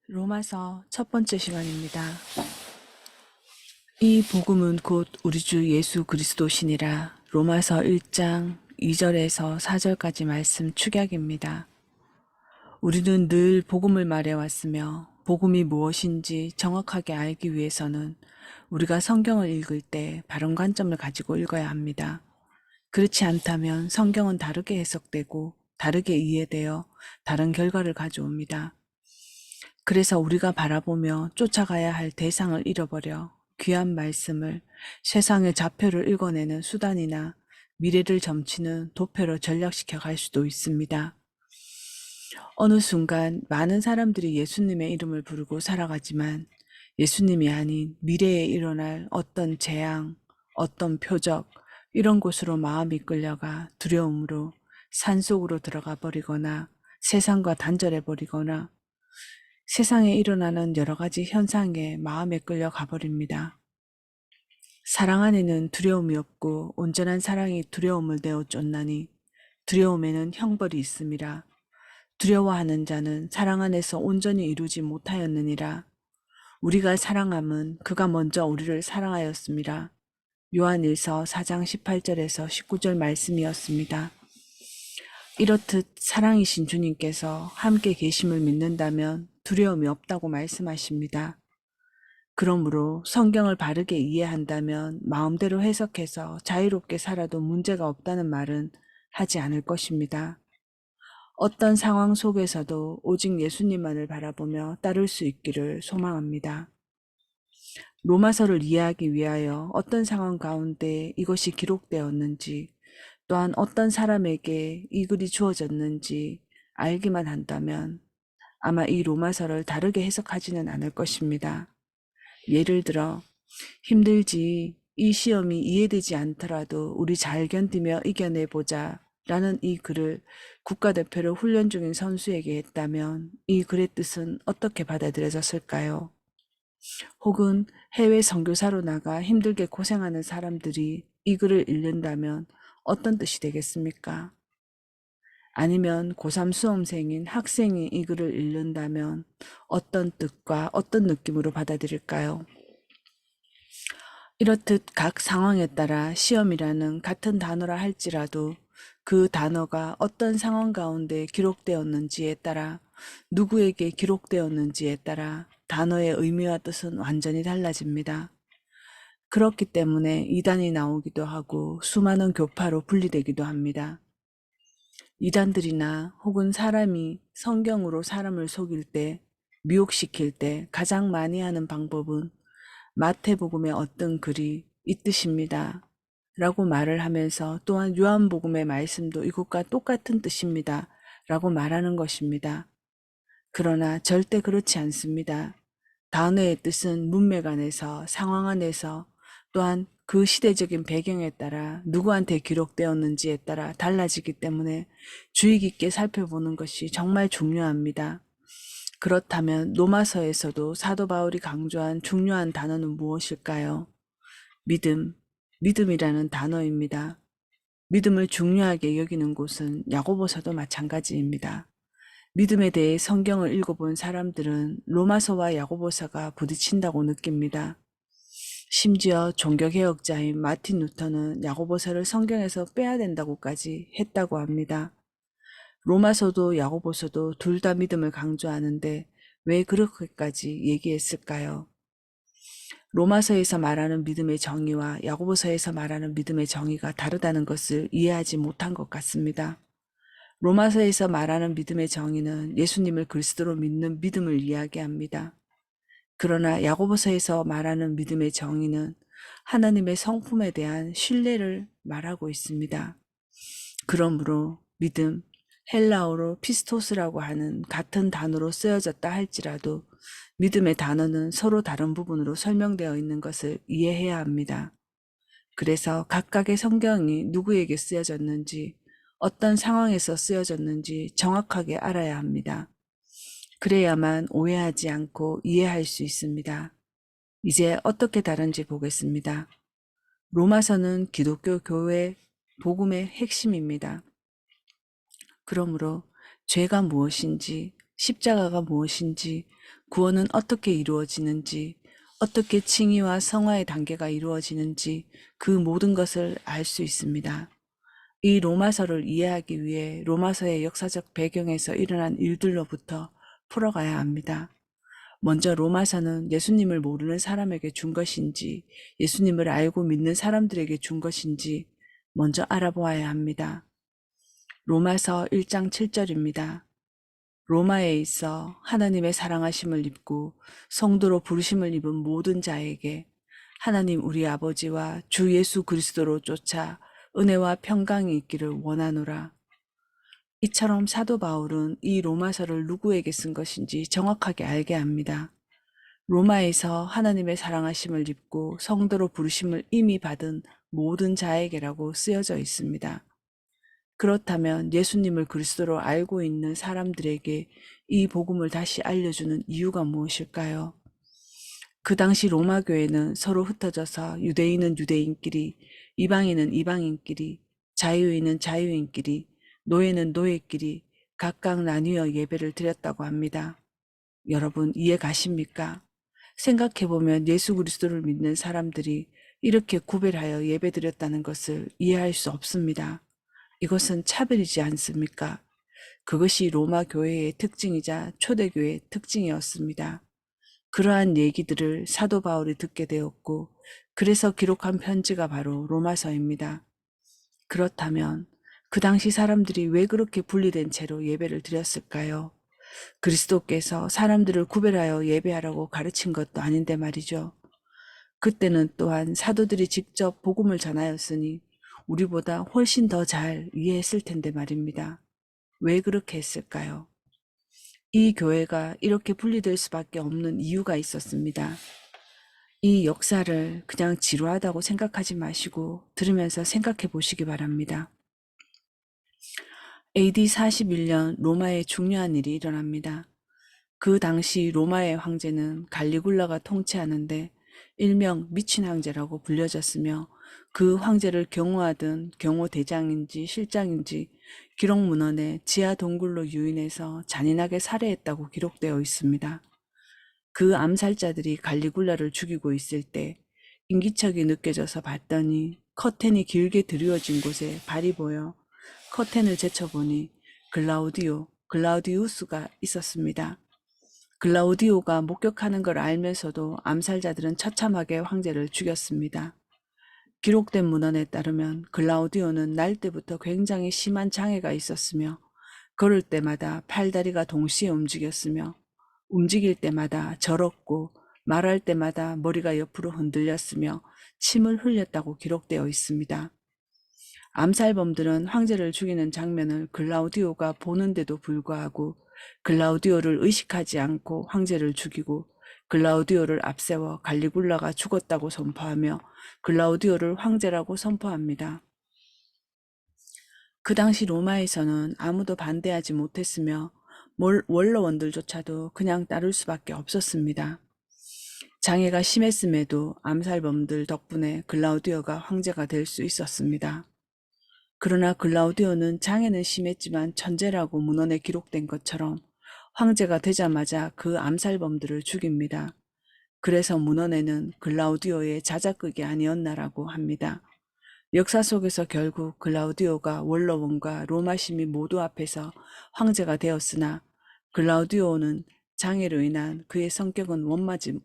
로마서 첫 번째 시간입니다. 이 복음은 곧 우리 주 예수 그리스도시니라. 로마서 1장 2절에서 4절까지 말씀 축약입니다. 우리는 늘 복음을 말해왔으며 복음이 무엇인지 정확하게 알기 위해서는 우리가 성경을 읽을 때 바른 관점을 가지고 읽어야 합니다. 그렇지 않다면 성경은 다르게 해석되고 다르게 이해되어 다른 결과를 가져옵니다. 그래서 우리가 바라보며 쫓아가야 할 대상을 잃어버려 귀한 말씀을 세상의 좌표를 읽어내는 수단이나 미래를 점치는 도표로 전락시켜 갈 수도 있습니다. 어느 순간 많은 사람들이 예수님의 이름을 부르고 살아가지만 예수님이 아닌 미래에 일어날 어떤 재앙, 어떤 표적, 이런 곳으로 마음이 끌려가 두려움으로 산속으로 들어가 버리거나 세상과 단절해 버리거나 세상에 일어나는 여러 가지 현상에 마음에 끌려 가버립니다. 사랑 안에는 두려움이 없고 온전한 사랑이 두려움을 내어 쫓나니 두려움에는 형벌이 있음이라. 두려워하는 자는 사랑 안에서 온전히 이루지 못하였느니라. 우리가 사랑함은 그가 먼저 우리를 사랑하였음이라. 요한일서 4장 18절에서 19절 말씀이었습니다. 이렇듯 사랑이신 주님께서 함께 계심을 믿는다면 두려움이 없다고 말씀하십니다. 그러므로 성경을 바르게 이해한다면 마음대로 해석해서 자유롭게 살아도 문제가 없다는 말은 하지 않을 것입니다. 어떤 상황 속에서도 오직 예수님만을 바라보며 따를 수 있기를 소망합니다. 로마서를 이해하기 위하여 어떤 상황 가운데 이것이 기록되었는지, 또한 어떤 사람에게 이 글이 주어졌는지 알기만 한다면 아마 이 로마서를 다르게 해석하지는 않을 것입니다. 예를 들어 힘들지, 이 시험이 이해되지 않더라도 우리 잘 견디며 이겨내보자 라는 이 글을 국가대표로 훈련 중인 선수에게 했다면 이 글의 뜻은 어떻게 받아들여졌을까요? 혹은 해외 선교사로 나가 힘들게 고생하는 사람들이 이 글을 읽는다면 어떤 뜻이 되겠습니까? 아니면 고3 수험생인 학생이 이 글을 읽는다면 어떤 뜻과 어떤 느낌으로 받아들일까요? 이렇듯 각 상황에 따라 시험이라는 같은 단어라 할지라도 그 단어가 어떤 상황 가운데 기록되었는지에 따라 누구에게 기록되었는지에 따라 단어의 의미와 뜻은 완전히 달라집니다. 그렇기 때문에 이단이 나오기도 하고 수많은 교파로 분리되기도 합니다. 이단들이나 혹은 사람이 성경으로 사람을 속일 때, 미혹시킬 때 가장 많이 하는 방법은 마태복음의 어떤 글이 이 뜻입니다 라고 말을 하면서 또한 요한복음의 말씀도 이것과 똑같은 뜻입니다 라고 말하는 것입니다. 그러나 절대 그렇지 않습니다. 단어의 뜻은 문맥 안에서, 상황 안에서, 또한 그 시대적인 배경에 따라 누구한테 기록되었는지에 따라 달라지기 때문에 주의 깊게 살펴보는 것이 정말 중요합니다. 그렇다면 로마서에서도 사도 바울이 강조한 중요한 단어는 무엇일까요? 믿음, 믿음이라는 단어입니다. 믿음을 중요하게 여기는 곳은 야고보서도 마찬가지입니다. 믿음에 대해 성경을 읽어본 사람들은 로마서와 야고보서가 부딪힌다고 느낍니다. 심지어 종교개혁자인 마틴 루터는 야고보서를 성경에서 빼야 된다고까지 했다고 합니다. 로마서도 야고보서도 둘 다 믿음을 강조하는데 왜 그렇게까지 얘기했을까요? 로마서에서 말하는 믿음의 정의와 야고보서에서 말하는 믿음의 정의가 다르다는 것을 이해하지 못한 것 같습니다. 로마서에서 말하는 믿음의 정의는 예수님을 그리스도로 믿는 믿음을 이야기합니다. 그러나 야고보서에서 말하는 믿음의 정의는 하나님의 성품에 대한 신뢰를 말하고 있습니다. 그러므로 믿음, 헬라어로 피스토스라고 하는 같은 단어로 쓰여졌다 할지라도 믿음의 단어는 서로 다른 부분으로 설명되어 있는 것을 이해해야 합니다. 그래서 각각의 성경이 누구에게 쓰여졌는지, 어떤 상황에서 쓰여졌는지 정확하게 알아야 합니다. 그래야만 오해하지 않고 이해할 수 있습니다. 이제 어떻게 다른지 보겠습니다. 로마서는 기독교 교회 복음의 핵심입니다. 그러므로 죄가 무엇인지, 십자가가 무엇인지, 구원은 어떻게 이루어지는지, 어떻게 칭의와 성화의 단계가 이루어지는지 그 모든 것을 알 수 있습니다. 이 로마서를 이해하기 위해 로마서의 역사적 배경에서 일어난 일들로부터 풀어가야 합니다. 먼저 로마서는 예수님을 모르는 사람에게 준 것인지, 예수님을 알고 믿는 사람들에게 준 것인지 먼저 알아보아야 합니다. 로마서 1장 7절입니다. 로마에 있어 하나님의 사랑하심을 입고 성도로 부르심을 입은 모든 자에게 하나님 우리 아버지와 주 예수 그리스도로 쫓아 은혜와 평강이 있기를 원하노라. 이처럼 사도 바울은 이 로마서를 누구에게 쓴 것인지 정확하게 알게 합니다. 로마에서 하나님의 사랑하심을 입고 성도로 부르심을 이미 받은 모든 자에게라고 쓰여져 있습니다. 그렇다면 예수님을 그리스도로 알고 있는 사람들에게 이 복음을 다시 알려주는 이유가 무엇일까요? 그 당시 로마 교회는 서로 흩어져서 유대인은 유대인끼리, 이방인은 이방인끼리, 자유인은 자유인끼리, 노예는 노예끼리 각각 나뉘어 예배를 드렸다고 합니다. 여러분 이해 가십니까? 생각해보면 예수 그리스도를 믿는 사람들이 이렇게 구별하여 예배드렸다는 것을 이해할 수 없습니다. 이것은 차별이지 않습니까? 그것이 로마 교회의 특징이자 초대교회의 특징이었습니다. 그러한 얘기들을 사도 바울이 듣게 되었고, 그래서 기록한 편지가 바로 로마서입니다. 그렇다면 그 당시 사람들이 왜 그렇게 분리된 채로 예배를 드렸을까요? 그리스도께서 사람들을 구별하여 예배하라고 가르친 것도 아닌데 말이죠. 그때는 또한 사도들이 직접 복음을 전하였으니 우리보다 훨씬 더 잘 이해했을 텐데 말입니다. 왜 그렇게 했을까요? 이 교회가 이렇게 분리될 수밖에 없는 이유가 있었습니다. 이 역사를 그냥 지루하다고 생각하지 마시고 들으면서 생각해 보시기 바랍니다. AD 41년 로마에 중요한 일이 일어납니다. 그 당시 로마의 황제는 갈리굴라가 통치하는데 일명 미친 황제라고 불려졌으며 그 황제를 경호하던 경호대장인지 실장인지 기록 문헌에 지하 동굴로 유인해서 잔인하게 살해했다고 기록되어 있습니다. 그 암살자들이 갈리굴라를 죽이고 있을 때 인기척이 느껴져서 봤더니 커튼이 길게 드리워진 곳에 발이 보여 커튼을 제쳐보니 글라우디우스가 있었습니다. 글라우디오가 목격하는 걸 알면서도 암살자들은 처참하게 황제를 죽였습니다. 기록된 문헌에 따르면 글라우디오는 날 때부터 굉장히 심한 장애가 있었으며 걸을 때마다 팔다리가 동시에 움직였으며 움직일 때마다 절었고 말할 때마다 머리가 옆으로 흔들렸으며 침을 흘렸다고 기록되어 있습니다. 암살범들은 황제를 죽이는 장면을 글라우디오가 보는데도 불구하고 글라우디오를 의식하지 않고 황제를 죽이고 글라우디오를 앞세워 갈리굴라가 죽었다고 선포하며 글라우디오를 황제라고 선포합니다. 그 당시 로마에서는 아무도 반대하지 못했으며 원로원들조차도 그냥 따를 수밖에 없었습니다. 장애가 심했음에도 암살범들 덕분에 글라우디오가 황제가 될 수 있었습니다. 그러나 글라우디오는 장애는 심했지만 천재라고 문헌에 기록된 것처럼 황제가 되자마자 그 암살범들을 죽입니다. 그래서 문헌에는 글라우디오의 자작극이 아니었나라고 합니다. 역사 속에서 결국 글라우디오가 원로원과 로마 시민 모두 앞에서 황제가 되었으나 글라우디오는 장애로 인한 그의 성격은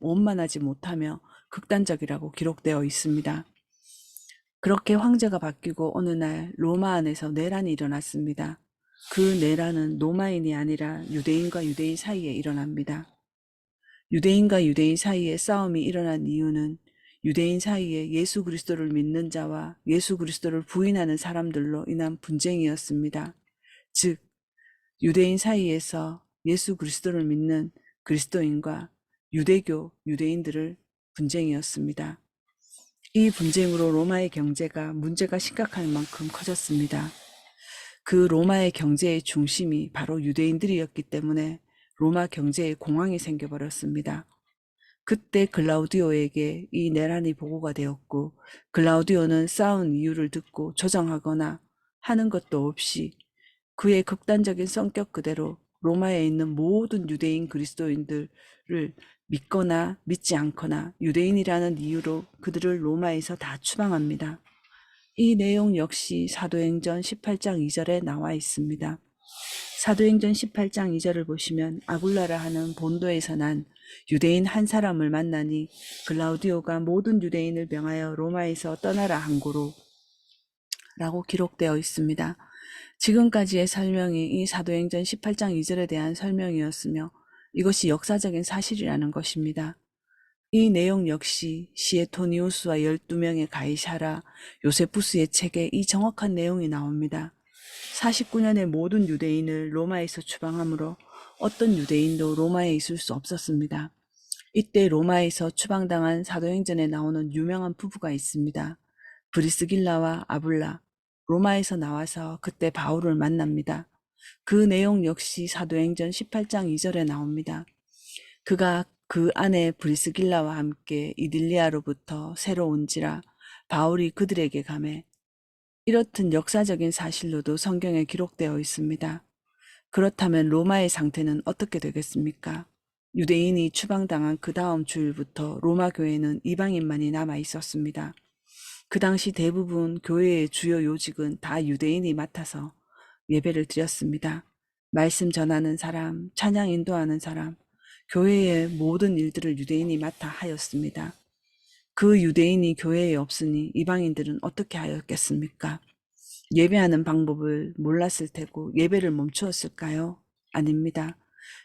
원만하지 못하며 극단적이라고 기록되어 있습니다. 그렇게 황제가 바뀌고 어느 날 로마 안에서 내란이 일어났습니다. 그 내란은 로마인이 아니라 유대인과 유대인 사이에 일어납니다. 유대인과 유대인 사이에 싸움이 일어난 이유는 유대인 사이에 예수 그리스도를 믿는 자와 예수 그리스도를 부인하는 사람들로 인한 분쟁이었습니다. 즉, 유대인 사이에서 예수 그리스도를 믿는 그리스도인과 유대인들을 분쟁이었습니다. 이 분쟁으로 로마의 경제가 문제가 심각할 만큼 커졌습니다. 그 로마의 경제의 중심이 바로 유대인들이었기 때문에 로마 경제에 공황이 생겨버렸습니다. 그때 글라우디오에게 이 내란이 보고가 되었고 글라우디오는 싸운 이유를 듣고 조정하거나 하는 것도 없이 그의 극단적인 성격 그대로 로마에 있는 모든 유대인 그리스도인들을 믿거나 믿지 않거나 유대인이라는 이유로 그들을 로마에서 다 추방합니다. 이 내용 역시 사도행전 18장 2절에 나와 있습니다. 사도행전 18장 2절을 보시면 아굴라라 하는 본도에서 난 유대인 한 사람을 만나니 글라우디오가 모든 유대인을 명하여 로마에서 떠나라 한 고로 라고 기록되어 있습니다. 지금까지의 설명이 이 사도행전 18장 2절에 대한 설명이었으며 이것이 역사적인 사실이라는 것입니다. 이 내용 역시 시에토니우스와 12명의 가이사라, 요세푸스의 책에 이 정확한 내용이 나옵니다. 49년의 모든 유대인을 로마에서 추방하므로 어떤 유대인도 로마에 있을 수 없었습니다. 이때 로마에서 추방당한 사도행전에 나오는 유명한 부부가 있습니다. 브리스길라와 아불라, 로마에서 나와서 그때 바울을 만납니다. 그 내용 역시 사도행전 18장 2절에 나옵니다. 그가 그 아내 브리스길라와 함께 이딜리아로부터 새로 온지라 바울이 그들에게 가매 이렇듯 역사적인 사실로도 성경에 기록되어 있습니다. 그렇다면 로마의 상태는 어떻게 되겠습니까? 유대인이 추방당한 그 다음 주일부터 로마 교회는 이방인만이 남아 있었습니다. 그 당시 대부분 교회의 주요 요직은 다 유대인이 맡아서 예배를 드렸습니다. 말씀 전하는 사람, 찬양 인도하는 사람, 교회의 모든 일들을 유대인이 맡아 하였습니다. 그 유대인이 교회에 없으니 이방인들은 어떻게 하였겠습니까? 예배하는 방법을 몰랐을 테고 예배를 멈추었을까요? 아닙니다.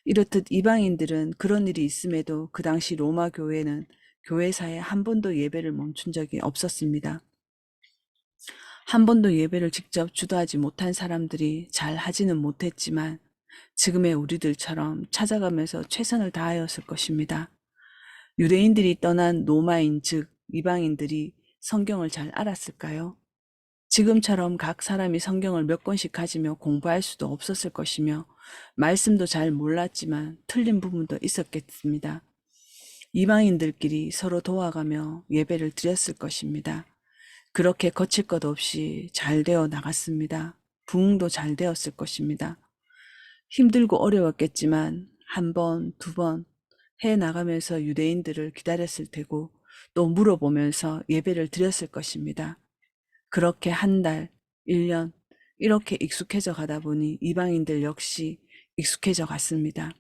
이렇듯 이방인들은 그런 일이 있음에도 그 당시 로마 교회는 교회사에 한 번도 예배를 멈춘 적이 없었습니다. 한 번도 예배를 직접 주도하지 못한 사람들이 잘 하지는 못했지만 지금의 우리들처럼 찾아가면서 최선을 다하였을 것입니다. 유대인들이 떠난 로마인 즉 이방인들이 성경을 잘 알았을까요? 지금처럼 각 사람이 성경을 몇 권씩 가지며 공부할 수도 없었을 것이며 말씀도 잘 몰랐지만 틀린 부분도 있었겠습니다. 이방인들끼리 서로 도와가며 예배를 드렸을 것입니다. 그렇게 거칠 것 없이 잘 되어 나갔습니다. 부흥도 잘 되었을 것입니다. 힘들고 어려웠겠지만 한 번, 두 번 해 나가면서 유대인들을 기다렸을 테고 또 물어보면서 예배를 드렸을 것입니다. 그렇게 한 달, 1년 이렇게 익숙해져 가다 보니 이방인들 역시 익숙해져 갔습니다.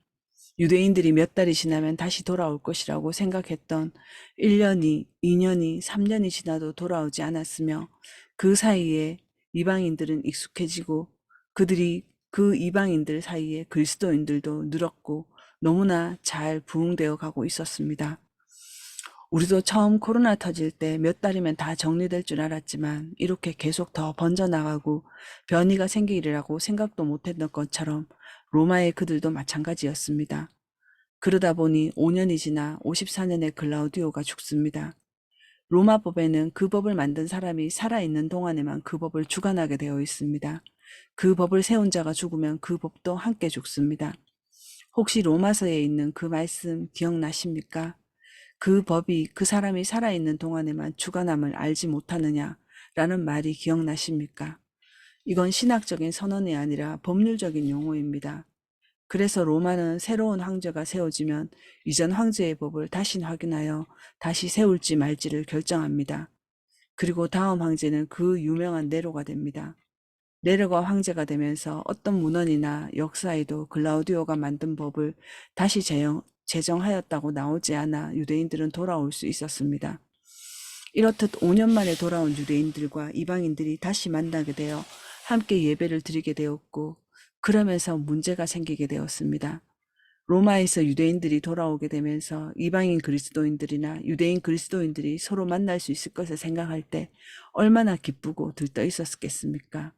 유대인들이 몇 달이 지나면 다시 돌아올 것이라고 생각했던 1년이, 2년이, 3년이 지나도 돌아오지 않았으며 그 사이에 이방인들은 익숙해지고 그들이 그 이방인들 사이에 그리스도인들도 늘었고 너무나 잘 부흥되어 가고 있었습니다. 우리도 처음 코로나 터질 때 몇 달이면 다 정리될 줄 알았지만 이렇게 계속 더 번져나가고 변이가 생기리라고 생각도 못했던 것처럼 로마의 그들도 마찬가지였습니다. 그러다 보니 5년이 지나 54년에 글라우디오가 죽습니다. 로마법에는 그 법을 만든 사람이 살아있는 동안에만 그 법을 주관하게 되어 있습니다. 그 법을 세운 자가 죽으면 그 법도 함께 죽습니다. 혹시 로마서에 있는 그 말씀 기억나십니까? 그 법이 그 사람이 살아있는 동안에만 주관함을 알지 못하느냐라는 말이 기억나십니까? 이건 신학적인 선언이 아니라 법률적인 용어입니다. 그래서 로마는 새로운 황제가 세워지면 이전 황제의 법을 다시 확인하여 다시 세울지 말지를 결정합니다. 그리고 다음 황제는 그 유명한 네로가 됩니다. 네로가 황제가 되면서 어떤 문헌이나 역사에도 글라우디오가 만든 법을 다시 제정하였다고 나오지 않아 유대인들은 돌아올 수 있었습니다. 이렇듯 5년 만에 돌아온 유대인들과 이방인들이 다시 만나게 되어 함께 예배를 드리게 되었고 그러면서 문제가 생기게 되었습니다. 로마에서 유대인들이 돌아오게 되면서 이방인 그리스도인들이나 유대인 그리스도인들이 서로 만날 수 있을 것을 생각할 때 얼마나 기쁘고 들떠 있었겠습니까?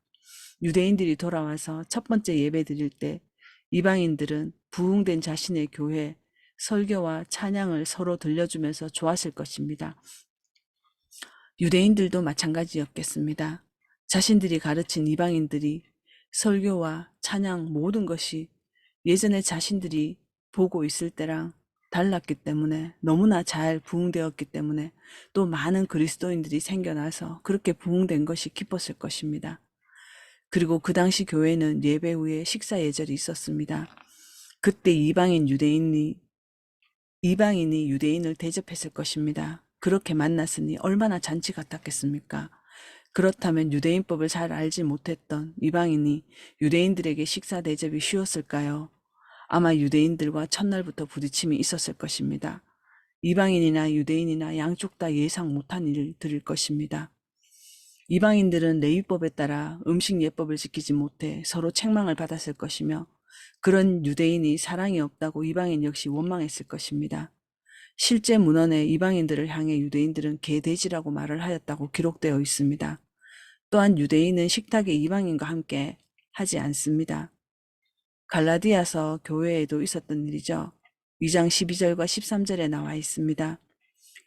유대인들이 돌아와서 첫 번째 예배 드릴 때 이방인들은 부흥된 자신의 교회, 설교와 찬양을 서로 들려주면서 좋았을 것입니다. 유대인들도 마찬가지였겠습니다. 자신들이 가르친 이방인들이 설교와 찬양 모든 것이 예전에 자신들이 보고 있을 때랑 달랐기 때문에 너무나 잘 부흥되었기 때문에 또 많은 그리스도인들이 생겨나서 그렇게 부흥된 것이 기뻤을 것입니다. 그리고 그 당시 교회는 예배 후에 식사 예절이 있었습니다. 그때 이방인이 유대인을 대접했을 것입니다. 그렇게 만났으니 얼마나 잔치 같았겠습니까? 그렇다면 유대인법을 잘 알지 못했던 이방인이 유대인들에게 식사 대접이 쉬웠을까요? 아마 유대인들과 첫날부터 부딪힘이 있었을 것입니다. 이방인이나 유대인이나 양쪽 다 예상 못한 일들일 것입니다. 이방인들은 레위법에 따라 음식 예법을 지키지 못해 서로 책망을 받았을 것이며, 그런 유대인이 사랑이 없다고 이방인 역시 원망했을 것입니다. 실제 문헌에 이방인들을 향해 유대인들은 개돼지라고 말을 하였다고 기록되어 있습니다. 또한 유대인은 식탁에 이방인과 함께 하지 않습니다. 갈라디아서 교회에도 있었던 일이죠. 2장 12절과 13절에 나와 있습니다.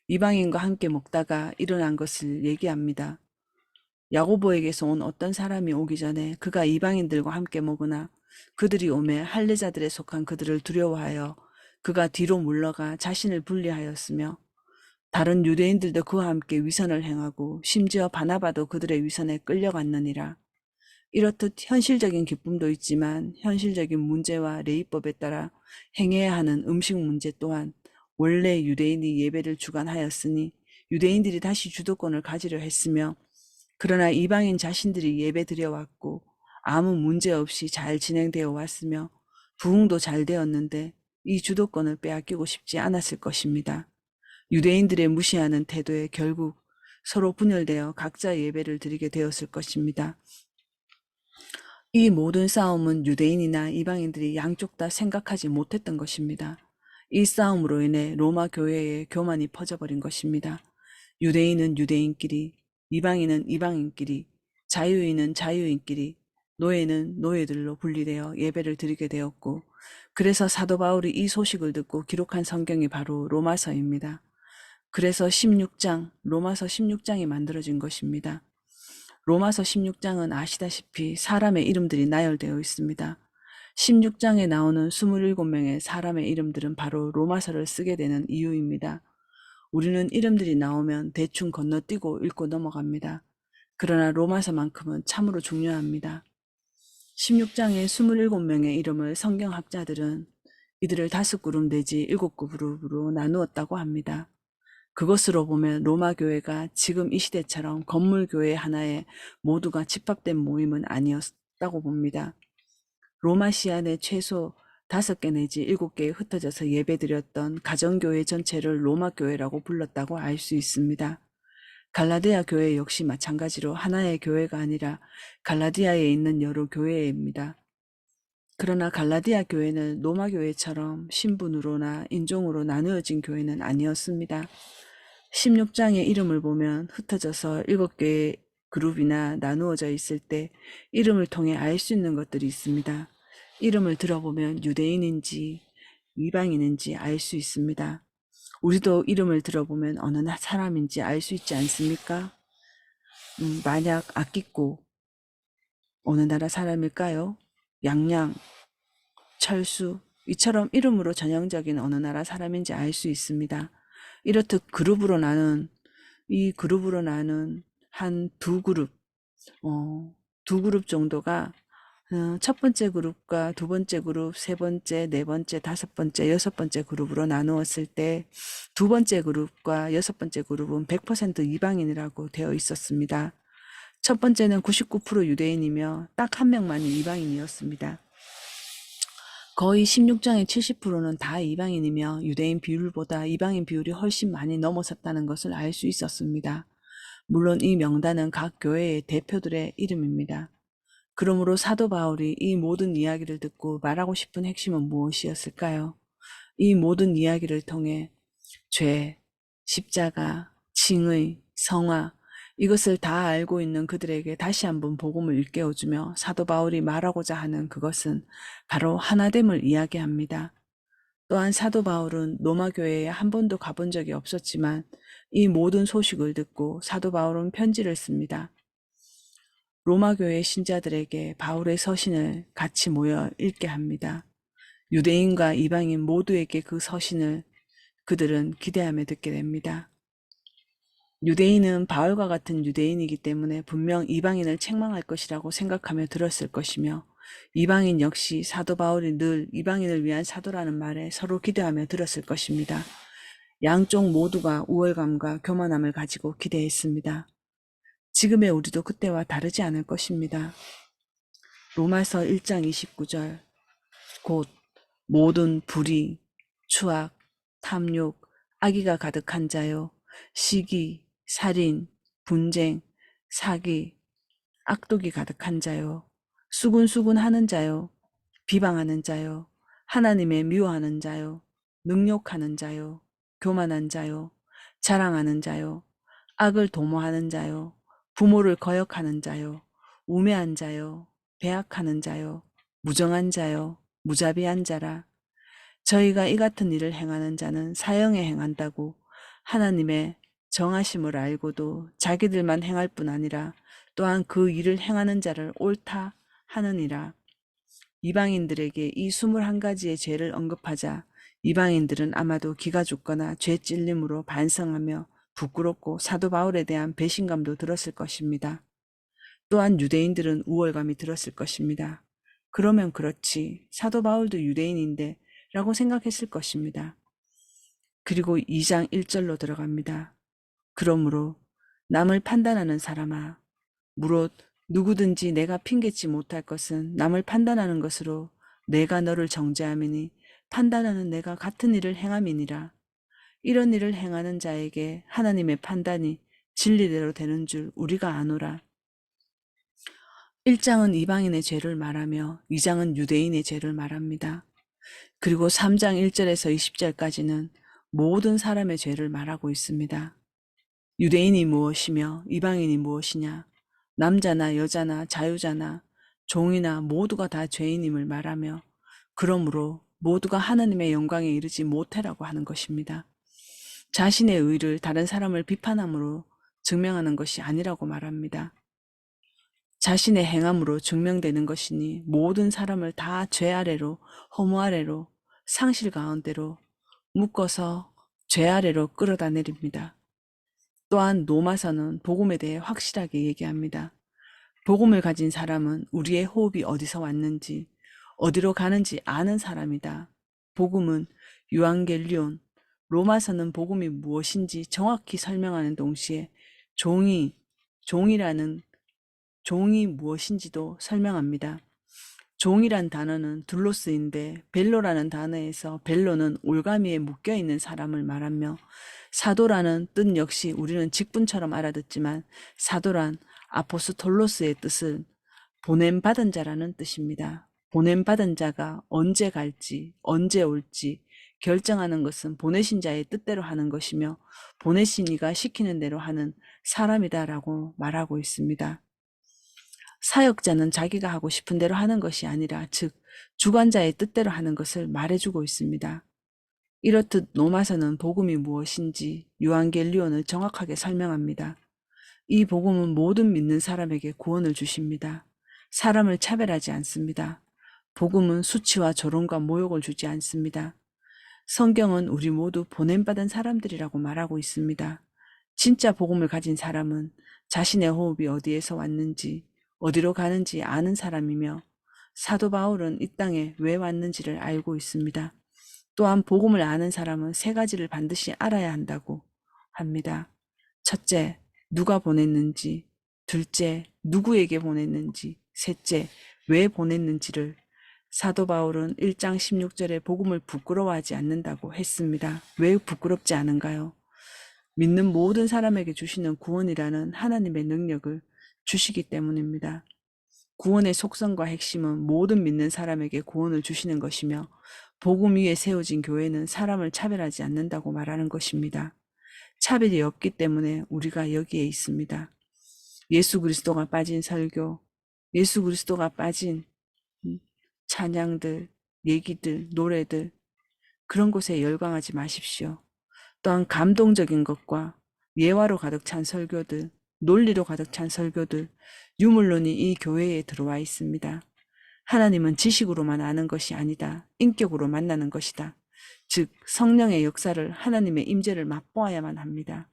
이방인과 함께 먹다가 일어난 것을 얘기합니다. 야고보에게서 온 어떤 사람이 오기 전에 그가 이방인들과 함께 먹으나 그들이 오매 할례자들에 속한 그들을 두려워하여 그가 뒤로 물러가 자신을 분리하였으며, 다른 유대인들도 그와 함께 위선을 행하고 심지어 바나바도 그들의 위선에 끌려갔느니라. 이렇듯 현실적인 기쁨도 있지만 현실적인 문제와 레위법에 따라 행해야 하는 음식 문제 또한 원래 유대인이 예배를 주관하였으니 유대인들이 다시 주도권을 가지려 했으며, 그러나 이방인 자신들이 예배 드려왔고 아무 문제 없이 잘 진행되어 왔으며 부흥도 잘 되었는데 이 주도권을 빼앗기고 싶지 않았을 것입니다. 유대인들의 무시하는 태도에 결국 서로 분열되어 각자 예배를 드리게 되었을 것입니다. 이 모든 싸움은 유대인이나 이방인들이 양쪽 다 생각하지 못했던 것입니다. 이 싸움으로 인해 로마 교회에 교만이 퍼져버린 것입니다. 유대인은 유대인끼리, 이방인은 이방인끼리, 자유인은 자유인끼리, 노예는 노예들로 분리되어 예배를 드리게 되었고, 그래서 사도 바울이 이 소식을 듣고 기록한 성경이 바로 로마서입니다. 그래서 로마서 16장이 만들어진 것입니다. 로마서 16장은 아시다시피 사람의 이름들이 나열되어 있습니다. 16장에 나오는 27명의 사람의 이름들은 바로 로마서를 쓰게 되는 이유입니다. 우리는 이름들이 나오면 대충 건너뛰고 읽고 넘어갑니다. 그러나 로마서만큼은 참으로 중요합니다. 16장의 27명의 이름을 성경학자들은 이들을 5그룹 내지 7그룹으로 나누었다고 합니다. 그것으로 보면 로마 교회가 지금 이 시대처럼 건물 교회 하나에 모두가 집합된 모임은 아니었다고 봅니다. 로마시아 내 최소 5개 내지 7개에 흩어져서 예배드렸던 가정교회 전체를 로마 교회라고 불렀다고 알 수 있습니다. 갈라디아 교회 역시 마찬가지로 하나의 교회가 아니라 갈라디아에 있는 여러 교회입니다. 그러나 갈라디아 교회는 로마 교회처럼 신분으로나 인종으로 나누어진 교회는 아니었습니다. 16장의 이름을 보면 흩어져서 7개의 그룹이나 나누어져 있을 때 이름을 통해 알 수 있는 것들이 있습니다. 이름을 들어보면 유대인인지 이방인인지 알 수 있습니다. 우리도 이름을 들어보면 어느 사람인지 알 수 있지 않습니까? 만약 아끼꼬 어느 나라 사람일까요? 양양, 철수, 이처럼 이름으로 전형적인 어느 나라 사람인지 알 수 있습니다. 이렇듯 이 그룹으로 나눈 한 두 그룹 정도가 첫 번째 그룹과 두 번째 그룹, 세 번째, 네 번째, 다섯 번째, 여섯 번째 그룹으로 나누었을 때 두 번째 그룹과 여섯 번째 그룹은 100% 이방인이라고 되어 있었습니다. 첫 번째는 99% 유대인이며 딱 한 명만이 이방인이었습니다. 거의 16장의 70%는 다 이방인이며 유대인 비율보다 이방인 비율이 훨씬 많이 넘어섰다는 것을 알 수 있었습니다. 물론 이 명단은 각 교회의 대표들의 이름입니다. 그러므로 사도 바울이 이 모든 이야기를 듣고 말하고 싶은 핵심은 무엇이었을까요? 이 모든 이야기를 통해 죄, 십자가, 징의, 성화, 이것을 다 알고 있는 그들에게 다시 한번 복음을 일깨워주며 사도 바울이 말하고자 하는 그것은 바로 하나됨을 이야기합니다. 또한 사도 바울은 로마 교회에 한 번도 가본 적이 없었지만 이 모든 소식을 듣고 사도 바울은 편지를 씁니다. 로마 교회 신자들에게 바울의 서신을 같이 모여 읽게 합니다. 유대인과 이방인 모두에게 그 서신을 그들은 기대하며 듣게 됩니다. 유대인은 바울과 같은 유대인이기 때문에 분명 이방인을 책망할 것이라고 생각하며 들었을 것이며, 이방인 역시 사도 바울이 늘 이방인을 위한 사도라는 말에 서로 기대하며 들었을 것입니다. 양쪽 모두가 우월감과 교만함을 가지고 기대했습니다. 지금의 우리도 그때와 다르지 않을 것입니다. 로마서 1장 29절 곧 모든 불의, 추악, 탐욕, 악의가 가득한 자요, 시기, 살인, 분쟁, 사기, 악독이 가득한 자요, 수군수군하는 자요, 비방하는 자요, 하나님의 미워하는 자요, 능욕하는 자요, 교만한 자요, 자랑하는 자요, 악을 도모하는 자요, 부모를 거역하는 자요, 우매한 자요, 배악하는 자요, 무정한 자요, 무자비한 자라. 저희가 이 같은 일을 행하는 자는 사형에 행한다고 하나님의 정하심을 알고도 자기들만 행할 뿐 아니라 또한 그 일을 행하는 자를 옳다 하느니라. 이방인들에게 이 21가지의 죄를 언급하자 이방인들은 아마도 기가 죽거나 죄 찔림으로 반성하며 부끄럽고 사도 바울에 대한 배신감도 들었을 것입니다. 또한 유대인들은 우월감이 들었을 것입니다. 그러면 그렇지, 사도 바울도 유대인인데 라고 생각했을 것입니다. 그리고 2장 1절로 들어갑니다. 그러므로 남을 판단하는 사람아, 무릇 누구든지 내가 핑계치 못할 것은 남을 판단하는 것으로 내가 너를 정죄함이니 판단하는 내가 같은 일을 행함이니라. 이런 일을 행하는 자에게 하나님의 판단이 진리대로 되는 줄 우리가 아노라. 1장은 이방인의 죄를 말하며 2장은 유대인의 죄를 말합니다. 그리고 3장 1절에서 20절까지는 모든 사람의 죄를 말하고 있습니다. 유대인이 무엇이며 이방인이 무엇이냐, 남자나 여자나 자유자나 종이나 모두가 다 죄인임을 말하며 그러므로 모두가 하나님의 영광에 이르지 못해라고 하는 것입니다. 자신의 의를 다른 사람을 비판함으로 증명하는 것이 아니라고 말합니다. 자신의 행함으로 증명되는 것이니 모든 사람을 다 죄 아래로, 허무 아래로, 상실 가운데로 묶어서 죄 아래로 끌어다 내립니다. 또한 로마서는 복음에 대해 확실하게 얘기합니다. 복음을 가진 사람은 우리의 호흡이 어디서 왔는지, 어디로 가는지 아는 사람이다. 복음은 유앙겔리온, 로마서는 복음이 무엇인지 정확히 설명하는 동시에 종이 무엇인지도 설명합니다. 종이란 단어는 둘로스인데 벨로라는 단어에서 벨로는 올가미에 묶여있는 사람을 말하며 사도라는 뜻 역시 우리는 직분처럼 알아듣지만 사도란 아포스톨로스의 뜻은 보냄받은 자라는 뜻입니다. 보냄받은 자가 언제 갈지 언제 올지 결정하는 것은 보내신 자의 뜻대로 하는 것이며 보내신 이가 시키는 대로 하는 사람이다라고 말하고 있습니다. 사역자는 자기가 하고 싶은 대로 하는 것이 아니라 즉 주관자의 뜻대로 하는 것을 말해주고 있습니다. 이렇듯 로마서는 복음이 무엇인지 유앙겔리온을 정확하게 설명합니다. 이 복음은 모든 믿는 사람에게 구원을 주십니다. 사람을 차별하지 않습니다. 복음은 수치와 조롱과 모욕을 주지 않습니다. 성경은 우리 모두 보냄받은 사람들이라고 말하고 있습니다. 진짜 복음을 가진 사람은 자신의 호흡이 어디에서 왔는지 어디로 가는지 아는 사람이며 사도 바울은 이 땅에 왜 왔는지를 알고 있습니다. 또한 복음을 아는 사람은 3가지를 반드시 알아야 한다고 합니다. 첫째, 누가 보냈는지, 둘째, 누구에게 보냈는지, 셋째, 왜 보냈는지를 사도 바울은 1장 16절에 복음을 부끄러워하지 않는다고 했습니다. 왜 부끄럽지 않은가요? 믿는 모든 사람에게 주시는 구원이라는 하나님의 능력을 주시기 때문입니다. 구원의 속성과 핵심은 모든 믿는 사람에게 구원을 주시는 것이며 복음 위에 세워진 교회는 사람을 차별하지 않는다고 말하는 것입니다. 차별이 없기 때문에 우리가 여기에 있습니다. 예수 그리스도가 빠진 설교, 예수 그리스도가 빠진 찬양들, 얘기들, 노래들 그런 곳에 열광하지 마십시오. 또한 감동적인 것과 예화로 가득 찬 설교들, 논리로 가득 찬 설교들, 유물론이 이 교회에 들어와 있습니다. 하나님은 지식으로만 아는 것이 아니다. 인격으로 만나는 것이다. 즉 성령의 역사를 하나님의 임재를 맛보아야만 합니다.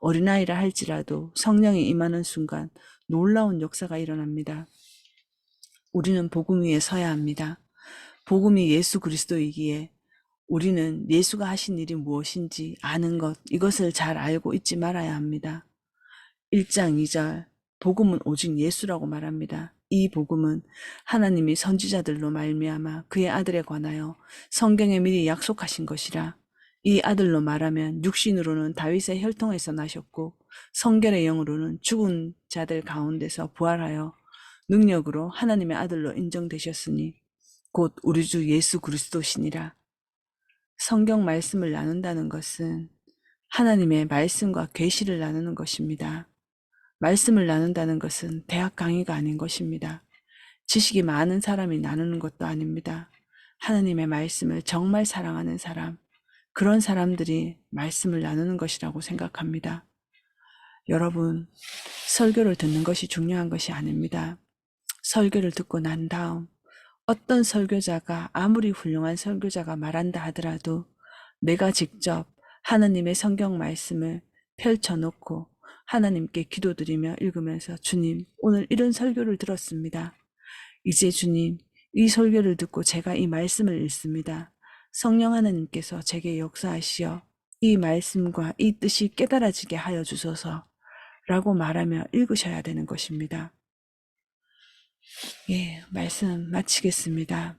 어린아이라 할지라도 성령이 임하는 순간 놀라운 역사가 일어납니다. 우리는 복음 위에 서야 합니다. 복음이 예수 그리스도이기에 우리는 예수가 하신 일이 무엇인지 아는 것, 이것을 잘 알고 있지 말아야 합니다. 1장 2절, 복음은 오직 예수라고 말합니다. 이 복음은 하나님이 선지자들로 말미암아 그의 아들에 관하여 성경에 미리 약속하신 것이라. 이 아들로 말하면 육신으로는 다윗의 혈통에서 나셨고 성결의 영으로는 죽은 자들 가운데서 부활하여 능력으로 하나님의 아들로 인정되셨으니 곧 우리 주 예수 그리스도시니라. 성경 말씀을 나눈다는 것은 하나님의 말씀과 계시를 나누는 것입니다. 말씀을 나눈다는 것은 대학 강의가 아닌 것입니다. 지식이 많은 사람이 나누는 것도 아닙니다. 하나님의 말씀을 정말 사랑하는 사람, 그런 사람들이 말씀을 나누는 것이라고 생각합니다. 여러분, 설교를 듣는 것이 중요한 것이 아닙니다. 설교를 듣고 난 다음 어떤 설교자가 아무리 훌륭한 설교자가 말한다 하더라도 내가 직접 하나님의 성경 말씀을 펼쳐놓고 하나님께 기도드리며 읽으면서 주님, 오늘 이런 설교를 들었습니다. 이제 주님, 이 설교를 듣고 제가 이 말씀을 읽습니다. 성령 하나님께서 제게 역사하시어 이 말씀과 이 뜻이 깨달아지게 하여 주소서 라고 말하며 읽으셔야 되는 것입니다. 예, 말씀 마치겠습니다.